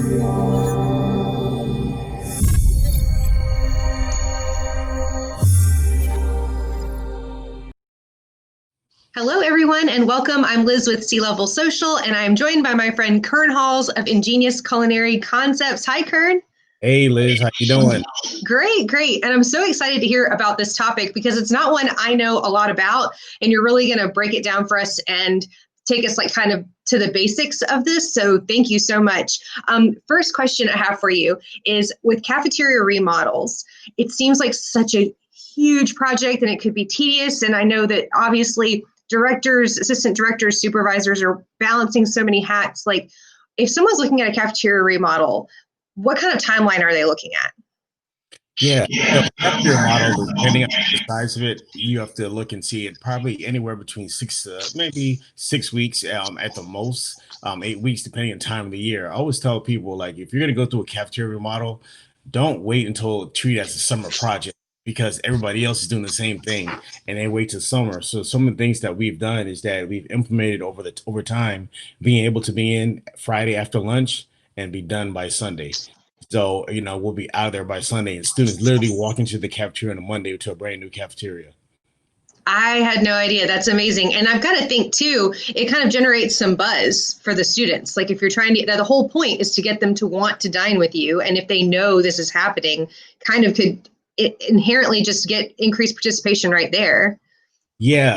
Hello, everyone, and welcome. I'm Liz with Sea Level Social, and I'm joined by my friend Kern Halls of Ingenious Culinary Concepts. Hi, Kern. Hey Liz, how you doing? Great, great. And I'm so excited to hear about this topic because it's not one I know a lot about, and you're really going to break it down for us and take us kind of to the basics of this. So thank you so much. First question I have for you is with cafeteria remodels, it seems like such a huge project and it could be tedious. And I know that obviously directors, assistant directors, supervisors are balancing so many hats. Like if someone's looking at a cafeteria remodel, what kind of timeline are they looking at? Yeah, so after your model, depending on the size of it, you have to look and see it probably anywhere between maybe 6 weeks at the most, 8 weeks depending on time of the year. I always tell people like if you're gonna go through a cafeteria model, don't wait until treat it as a summer project because everybody else is doing the same thing and they wait till summer. So some of the things that we've done is that we've implemented over time, being able to be in Friday after lunch and be done by Sunday. So, we'll be out of there by Sunday, and students literally walk into the cafeteria on a Monday to a brand new cafeteria. I had no idea. That's amazing. And I've got to think too, it kind of generates some buzz for the students. Like if you're trying to, the whole point is to get them to want to dine with you. And if they know this is happening, kind of could inherently just get increased participation right there. Yeah,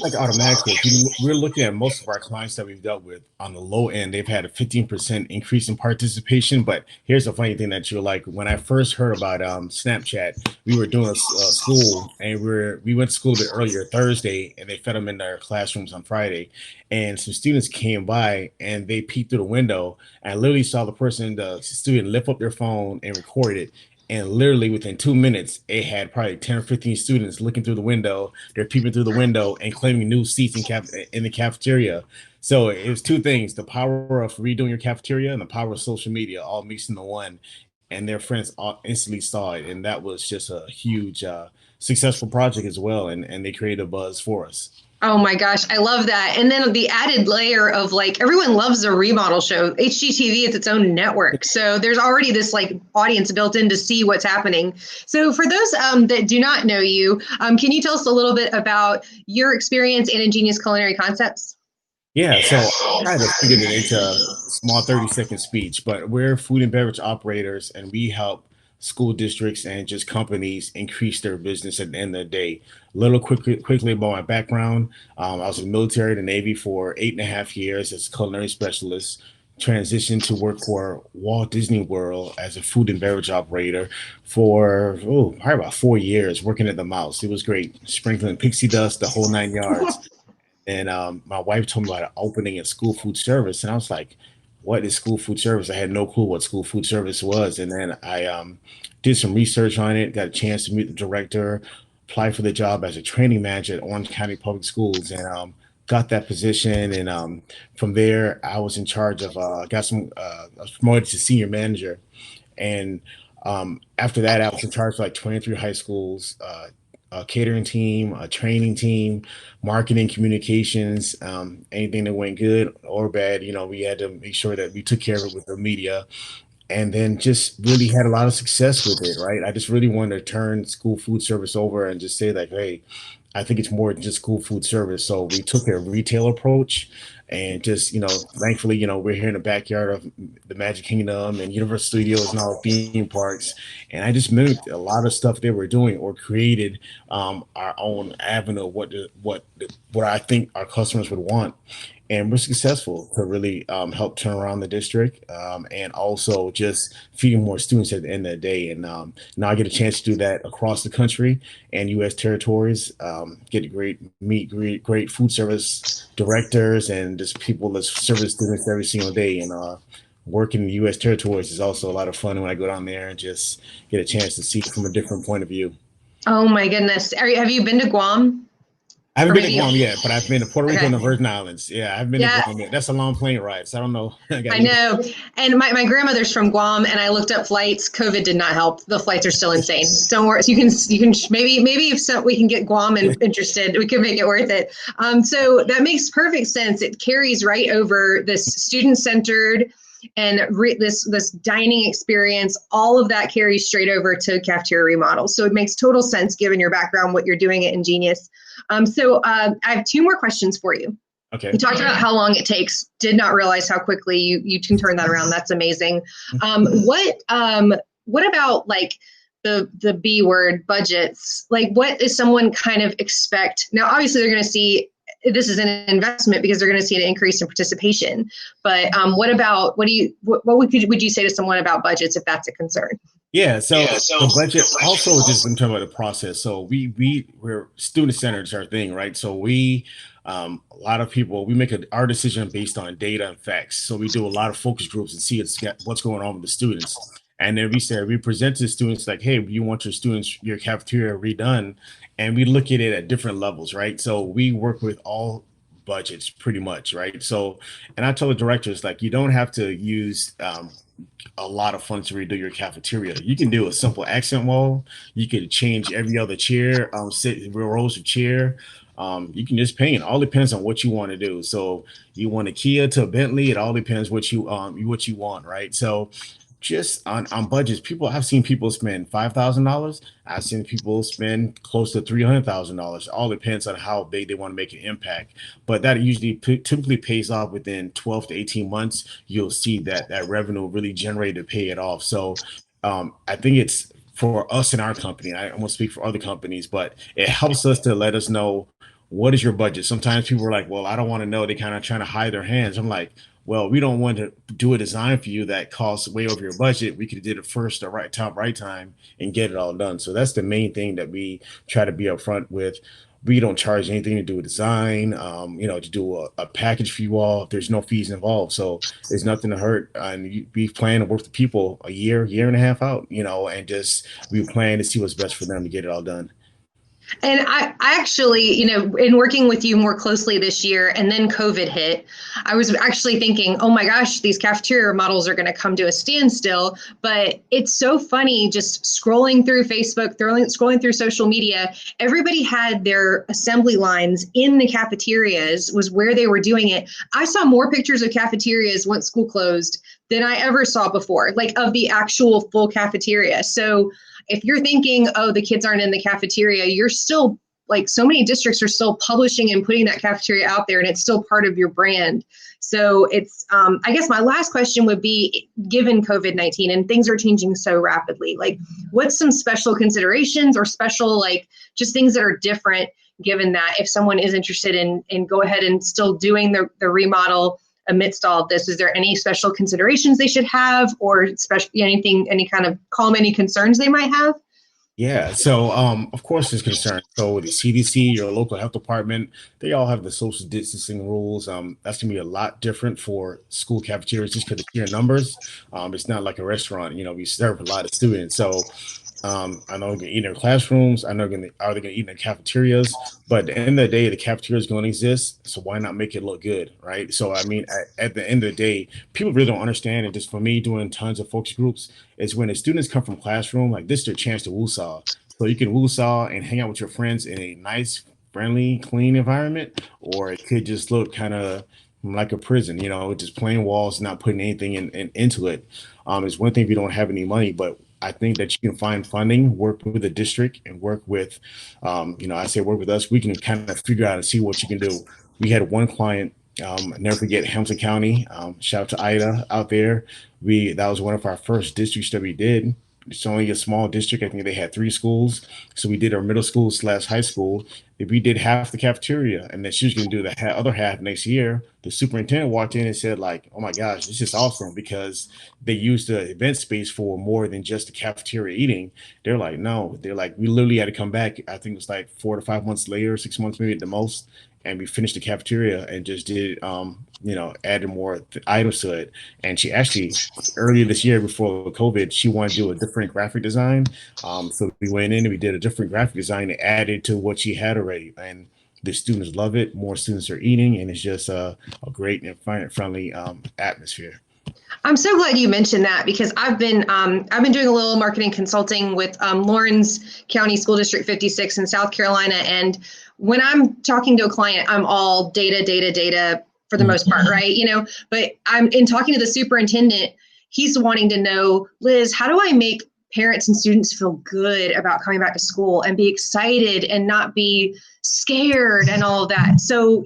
like automatically. We're looking at most of our clients that we've dealt with on the low end. They've had a 15% increase in participation. But here's the funny thing that you're like, when I first heard about Snapchat, we were doing a school and we went to school a bit earlier Thursday and they fed them in their classrooms on Friday. And some students came by and they peeked through the window and literally saw the student lift up their phone and record it. And literally within 2 minutes, it had probably 10 or 15 students looking through the window. They're peeping through the window and claiming new seats in the cafeteria. So it was two things: the power of redoing your cafeteria and the power of social media all mixed into one. And their friends all instantly saw it, and that was just a huge, successful project as well. And they created a buzz for us. Oh my gosh, I love that. And then the added layer of everyone loves a remodel show. HGTV is its own network. So there's already this audience built in to see what's happening. So for those that do not know you, can you tell us a little bit about your experience in Ingenious Culinary Concepts? Yeah, so I kind of figured it into a small 30-second speech, but we're food and beverage operators and we help school districts and just companies increase their business at the end of the day. A little quickly about my background. I was in the military, the Navy for 8.5 years as a culinary specialist, transitioned to work for Walt Disney World as a food and beverage operator for probably about 4 years working at the Mouse. It was great, sprinkling pixie dust, the whole 9 yards. And my wife told me about opening a school food service, and I was like, "What is school food service?" I had no clue what school food service was, and then I did some research on it. Got a chance to meet the director, apply for the job as a training manager at Orange County Public Schools, and got that position. And from there, I was in charge of I was promoted to senior manager, and after that, I was in charge of like 23 high schools. A catering team, a training team, marketing, communications, anything that went good or bad, we had to make sure that we took care of it with the media and then just really had a lot of success with it, right? I just really wanted to turn school food service over and just say like, hey, I think it's more than just school food service. So we took a retail approach and just, thankfully, we're here in the backyard of the Magic Kingdom and Universal Studios and all the theme parks. And I just mimicked a lot of stuff they were doing or created our own avenue of what I think our customers would want. And we're successful to really help turn around the district and also just feeding more students at the end of the day. And now I get a chance to do that across the country and U.S. territories. Get to meet great food service directors and just people that service students every single day. And working in the U.S. territories is also a lot of fun when I go down there and just get a chance to see it from a different point of view. Oh my goodness. Have you been to Guam? I haven't been to Guam yet, but I've been to Puerto Rico and the Virgin Islands. Yeah, I've been to Yeah, Guam yet. That's a long plane ride, so I don't know. I know. And my grandmother's from Guam, and I looked up flights. COVID did not help. The flights are still insane. Don't worry. So you can maybe if we can get Guam interested, we can make it worth it. So that makes perfect sense. It carries right over this student-centered, and this dining experience, all of that carries straight over to cafeteria remodel. So it makes total sense given your background, what you're doing at Ingenious. I have two more questions for you. Okay. You talked about how long it takes. Did not realize how quickly you can turn that around. That's amazing. What about like the B word, budgets? Like, what is someone kind of expect? Now, obviously, they're going to see this is an investment because they're going to see an increase in participation. But what would you say to someone about budgets if that's a concern? Yeah, so the budget also just in terms of the process. So we're student centered is our thing, right? So a lot of people we make our decision based on data and facts. So we do a lot of focus groups and see what's going on with the students. And then we present to the students like, hey, you want your cafeteria redone, and we look at it at different levels, right? So we work with all budgets pretty much, right? So, and I tell the directors like, you don't have to use a lot of funds to redo your cafeteria. You can do a simple accent wall. You could change every other chair, rows of chair. You can just paint. It all depends on what you want to do. So you want a Kia to a Bentley. It all depends what you want, right? So just on budgets, I've seen people spend $5,000. I've seen people spend close to $300,000. All depends on how big they want to make an impact. But that usually typically pays off within 12 to 18 months. You'll see that revenue really generate to pay it off. So I think it's for us in our company. I won't speak for other companies, but it helps us to let us know what is your budget. Sometimes people are like, well, I don't want to know. They kind of trying to hide their hands. I'm like, well, we don't want to do a design for you that costs way over your budget. We could have did it first, the right time, and get it all done. So that's the main thing that we try to be upfront with. We don't charge anything to do a design, to do a package for you all. There's no fees involved. So there's nothing to hurt. And we plan to work with people a year and a half out, and just we plan to see what's best for them to get it all done. And I actually, in working with you more closely this year and then COVID hit, I was actually thinking, oh my gosh, these cafeteria remodels are going to come to a standstill. But it's so funny just scrolling through Facebook, scrolling through social media. Everybody had their assembly lines in the cafeterias was where they were doing it. I saw more pictures of cafeterias once school closed than I ever saw before, like of the actual full cafeteria. So if you're thinking, oh, the kids aren't in the cafeteria, you're still like so many districts are still publishing and putting that cafeteria out there and it's still part of your brand. So it's, I guess my last question would be, given COVID-19 and things are changing so rapidly, like what's some special considerations or special, like just things that are different given that if someone is interested in go ahead and still doing the remodel amidst all of this, is there any special considerations they should have or any kind of any concerns they might have? Yeah, so of course there's concern. So the CDC, your local health department, they all have the social distancing rules. That's gonna be a lot different for school cafeterias just because of sheer numbers. It's not like a restaurant, we serve a lot of students. So I know they're gonna eat in their classrooms. I know are they gonna eat in their cafeterias? But at the end of the day, the cafeteria is going to exist. So why not make it look good, right? So I mean, at the end of the day, people really don't understand. And just for me, doing tons of focus groups, is when the students come from classroom, like this is their chance to woosah. So you can woosah and hang out with your friends in a nice, friendly, clean environment, or it could just look kind of like a prison, just plain walls, not putting anything into it. It's one thing if you don't have any money, but I think that you can find funding, work with the district, and work with, I say work with us. We can kind of figure out and see what you can do. We had one client, never forget Hamilton County. Shout out to Ida out there. That was one of our first districts that we did. It's only a small district. I think they had 3 schools. So we did our middle school / high school. If we did half the cafeteria and then she was going to do the other half next year, the superintendent walked in and said like, oh my gosh, this is awesome because they used the event space for more than just the cafeteria eating. They're like, no, we literally had to come back. I think it was like 4 to 5 months later, 6 months maybe at the most. And we finished the cafeteria and just did, added more items to it. And she actually, earlier this year before COVID, she wanted to do a different graphic design. So we went in and we did a different graphic design and added to what she had already. And the students love it. More students are eating, and it's just a great and friendly atmosphere. I'm so glad you mentioned that because I've been doing a little marketing consulting with Lawrence County School District 56 in South Carolina. And when I'm talking to a client, I'm all data for the most part, right? But I'm in talking to the superintendent, he's wanting to know, Liz, how do I make parents and students feel good about coming back to school and be excited and not be scared and all of that? So,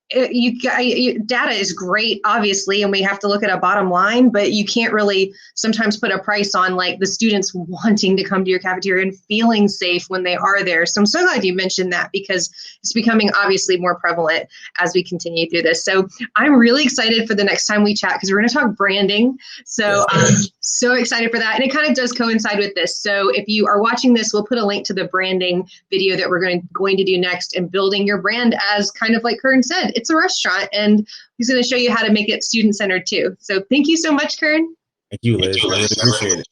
data is great, obviously, and we have to look at a bottom line, but you can't really sometimes put a price on like the students wanting to come to your cafeteria and feeling safe when they are there. So I'm so glad you mentioned that, because it's becoming obviously more prevalent as we continue through this. So I'm really excited for the next time we chat, because we're going to talk branding. So I'm so excited for that. And it kind of does coincide with this. So if you are watching this, we'll put a link to the branding video that we're going to do next, and building your brand as kind of like Kern said, it's a restaurant, and he's going to show you how to make it student-centered too. So thank you so much, Kern. Thank you, Liz. I really appreciate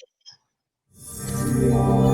it.